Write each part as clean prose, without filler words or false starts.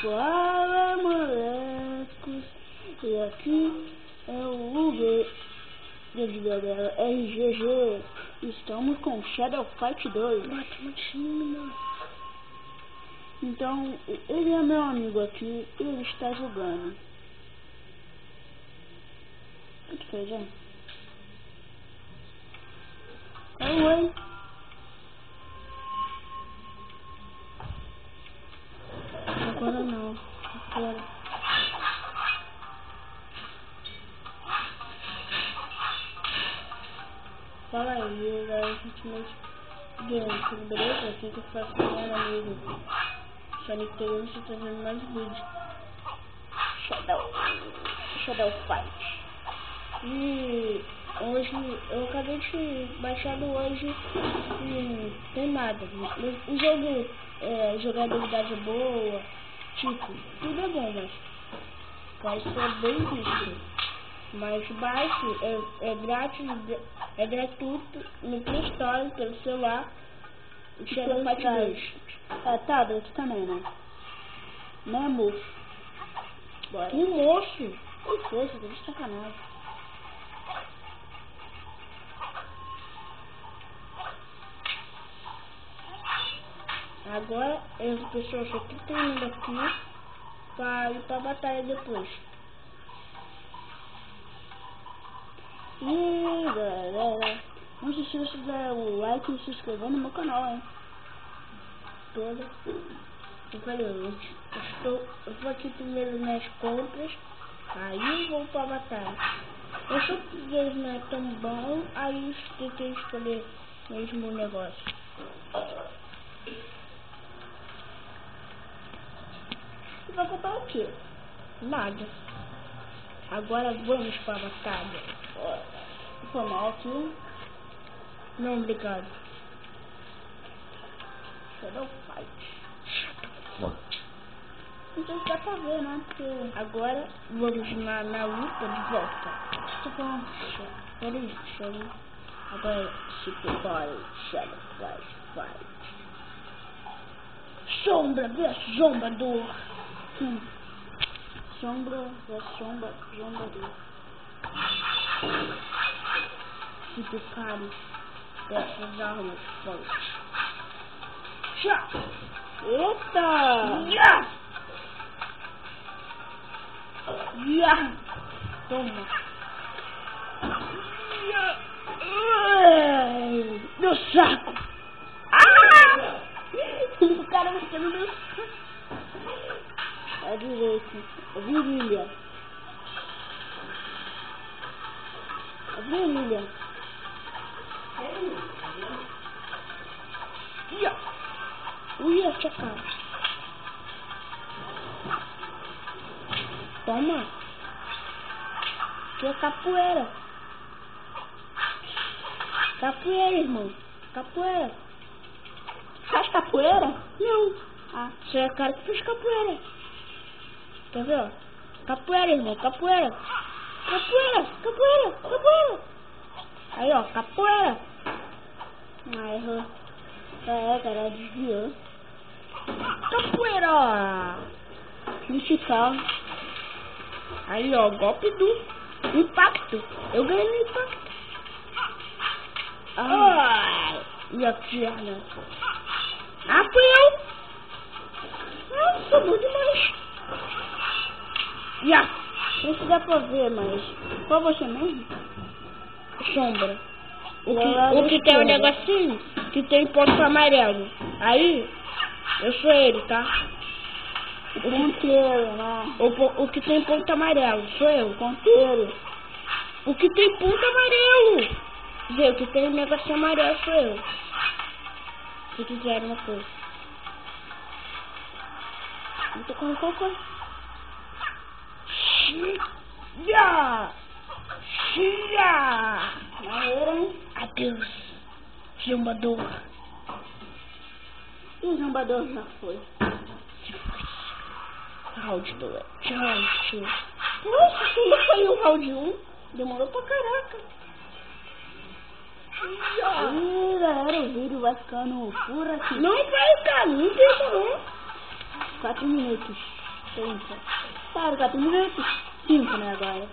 Fala, molecos, e aqui é o UB, galera, RGG. Estamos com Shadow Fight 2. Bate no time, mano. Então, ele é meu amigo aqui e ele está jogando. O que tu fez, hein? Oi. Agora não. Agora. Fala aí, galera. Recentemente ganhei, tudo beleza? Aqui que eu faço com meu amigo. Sonic TV, você tá vendo mais vídeos. Shadow Fight. E hoje eu acabei de baixar hoje e tem nada. O jogo jogabilidade boa, tipo, tudo é bom, mas vai ser bem difícil. Mas baixe, é grátis, é gratuito no Play Store, pelo celular. O Shadow Fight 2. É tablet também, né? Né, moço? Bora. Que moço! Que coisa, tá de sacanagem. Agora, essa pessoa só que tem indo aqui pra ir pra batalha depois. E galera, não se esqueça de dar o like e se inscrever no meu canal, hein? Eu falei, eu vou aqui primeiro nas compras, aí vou pra batalha. Eu só porque não é tão bom, aí tem que escolher mesmo o negócio. E vai comprar o quê? Nada. Agora vamos pra batalha. Foi mal aqui? Não, obrigado. Shadow Fight. Não sei se dá pra ver, né? Porque agora vamos na luta de volta. Tô falando, peraí. Agora se prepare, Shadow Fight. Sombra versus Zombador. Sombra versus Zombador. Se prepare dessas armas fortes. Já! Eita! Já! Já! Toma! Já! Meu saco! Ah! O cara bateu no meu saco. À direita. Virilha. Ia, tchaca. Toma. Que é capoeira. Capoeira, irmão. Capoeira. Faz capoeira? Não. Ah, você é o cara que fez capoeira. Quer ver, ó? Capoeira, irmão. Capoeira. Aí, ó. Capoeira. Ah, errou. Cara, desviou. Capoeira. Musical. Aí, ó. Golpe do impacto. Eu ganhei no impacto. Ai. E a perna. Ah, fui eu. Ah, sou bom demais. Já. Não se dá pra ver, mas... Qual você mesmo? Sombra. O que tem um negocinho que tem ponto amarelo. Aí, eu sou ele, tá? O ponteiro, né? O que tem ponto amarelo, sou eu. O ponteiro. O que tem ponto amarelo. Vê, o que tem um negocinho amarelo sou eu. Se quiser uma coisa. Não tô com qual coisa. Xia! Adeus, Zombador. E o Zombador já foi. Se foi. Round 2. Tchau. Nossa, como foi o round 1? Demorou pra caraca. Ih, galera, o vídeo vai ficando por aqui. Não vai ficar, não tem como. 4 minutos. 30. Claro, 4 minutos. 5, né, agora.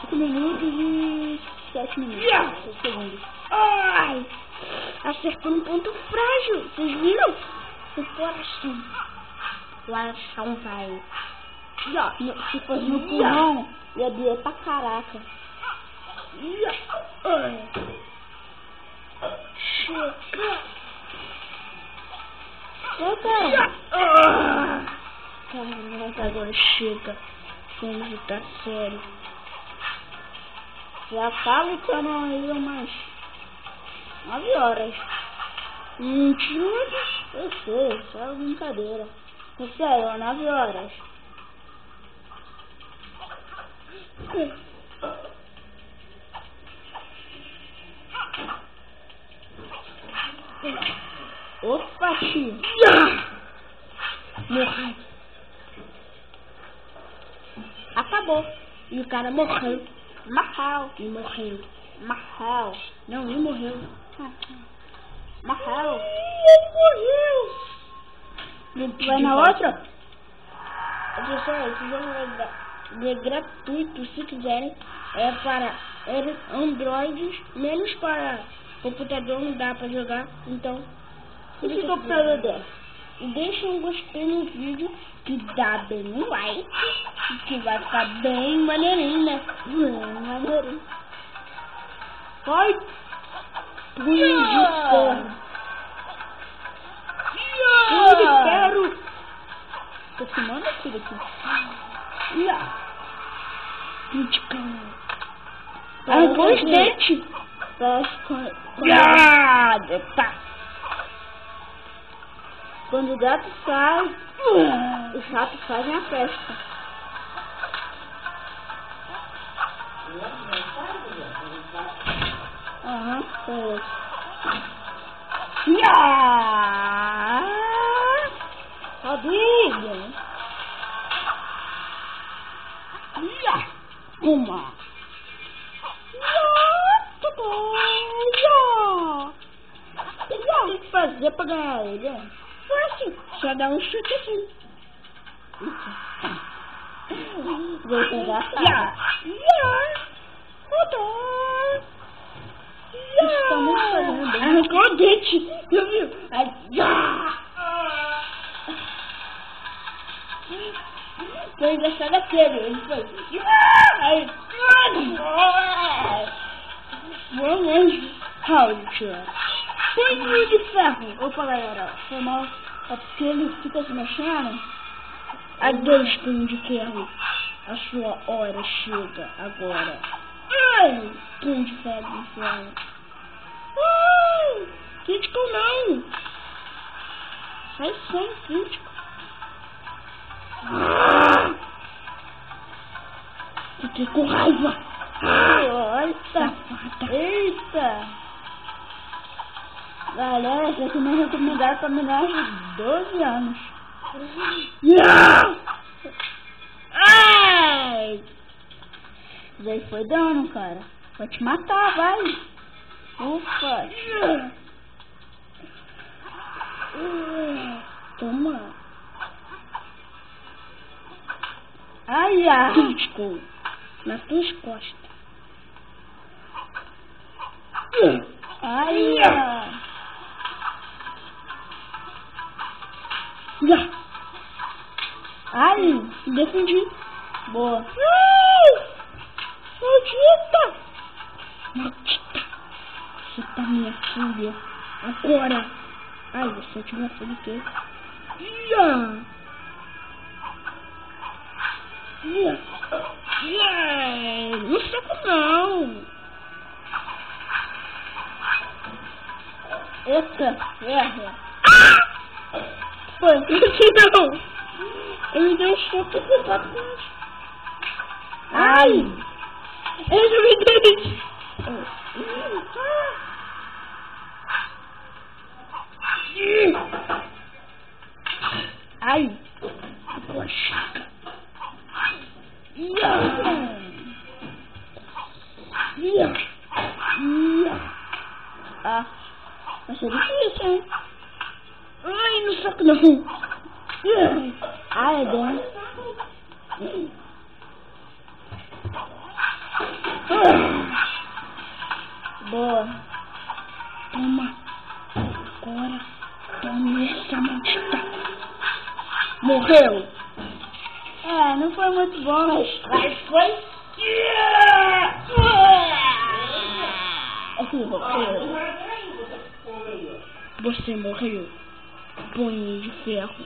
5 minutos e 7 minutos. 7 segundos. Ai! Acertou um ponto frágil. Vocês viram? O coração. O coração vai. Se fosse no pulmão, ia doer pra caraca. Chega. Caraca, agora chega. Vamos tá sério. Já tá lutando aí umas 9 horas. Mentira. Eu sei, só brincadeira. Sério, 9 horas. Opa, tio. Morreu. Acabou. E o cara morreu. Morreu. E morreu. Morreu. Não, ele morreu. Morreu. Ele morreu. Vai na outra? Pessoal, esse jogo é gratuito, se quiserem. É para Androids, menos para computador, não dá para jogar. Então, E se computador der? deixa um gostei no vídeo, que dá bem um like, que vai ficar bem maneirinho, né? Maneirinho. Vai! Punho de ferro! Punho de ferro! Tô filmando aquilo aqui. Arrancou os dentes! Quando o gato sai, os ratos fazem a festa. Aham, foi. Rodrigo! Uma! O que tem que fazer pra ganhar ele? Fácil, só dá um chute assim. Vou pegar Isso tá muito fazendo bem. Arrancou o dente, viu? Foi engraçado aquele, ele foi. Vamos, Roger. Punho de ferro. Opa, galera, foi mal. É porque ele fica se mexendo. Adeus, punho de ferro. A sua hora chega agora. Ai, punho de ferro do inferno. Ai, crítico não. Sai sem crítico. Fiquei com raiva. Eita! Galera, esse aqui não é recomendado pra menores de 12 anos. Ai! Isso aí foi dano, cara. Vai te matar, vai. Ufa. Toma. Ai, ai. Crítico. Nas tuas costas. Ai, ai. Ai, defendi. Boa. Maldita! Maldita! Você tá minha filha. Agora! Ai, você tinha uma filha o quê? Não saco não! Eita, erra. Foi, não! Ele me deu um soco com o papo. Ai! Ele me deu. Ai! Poxa! Ah, vai ser difícil, hein? Ai, não saco não! Ai, é dentro. Morreu. É, não foi muito bom, mas foi. Você morreu. Punho de ferro.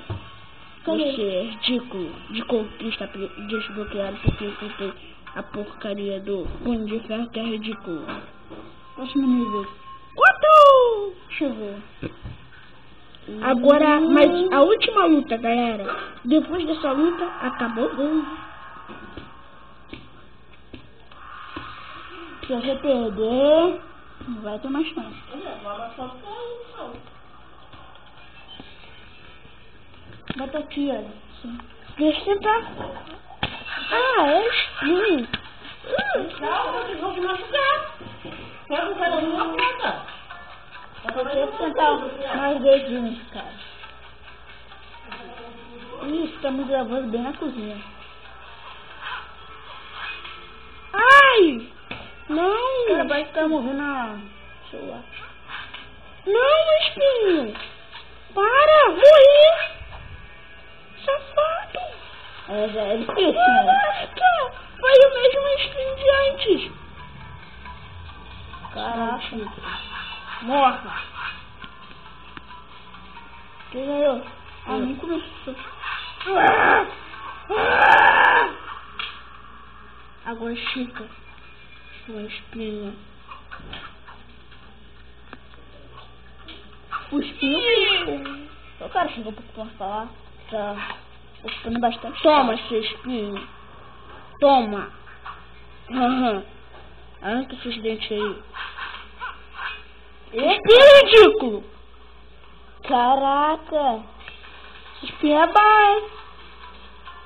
Você é ridículo. De conquista desbloqueado porque enfrentei a porcaria do punho de ferro que é ridículo. Próximo nível. 4! Deixa eu ver. Agora, mas a última luta, galera. Depois dessa luta, acabou o gol. Se você perder, não vai ter mais chance. Bota aqui, olha. Sim. Deixa eu tentar. Ah, é espinho. Não, vou te machucar. Pega o cara na porta. Eu tenho que tentar mais dedinhos, cara. Ih, estamos gravando bem na cozinha. Ai! Não! Cara, vai ficar movendo a celular. Não, espinho! Para! Morri! Safado! É, já é difícil, né? Caraca! Foi o mesmo espinho de antes! Caraca. Morra! Quem ganhou? Ah, nem começou. Agora fica sua espinha. O espinho. O cara chegou um pouco pra falar. Tá ocupando bastante. Toma, seu espinho. Toma. Arranca esses dentes aí. Espinho ridículo. Caraca. Espinho é bom, hein?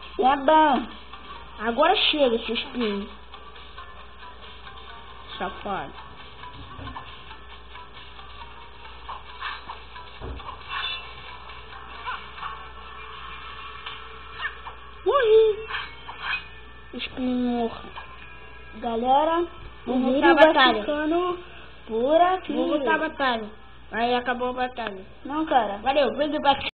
Espinho é bom. Agora chega, seu espinho. Safado. Morri. Espinho morto. Galera, o Vou vídeo voltar a vai batalha. ficando por aqui. Vou voltar a batalha. Aí acabou a batalha. Não, cara. Valeu, vídeo batalha.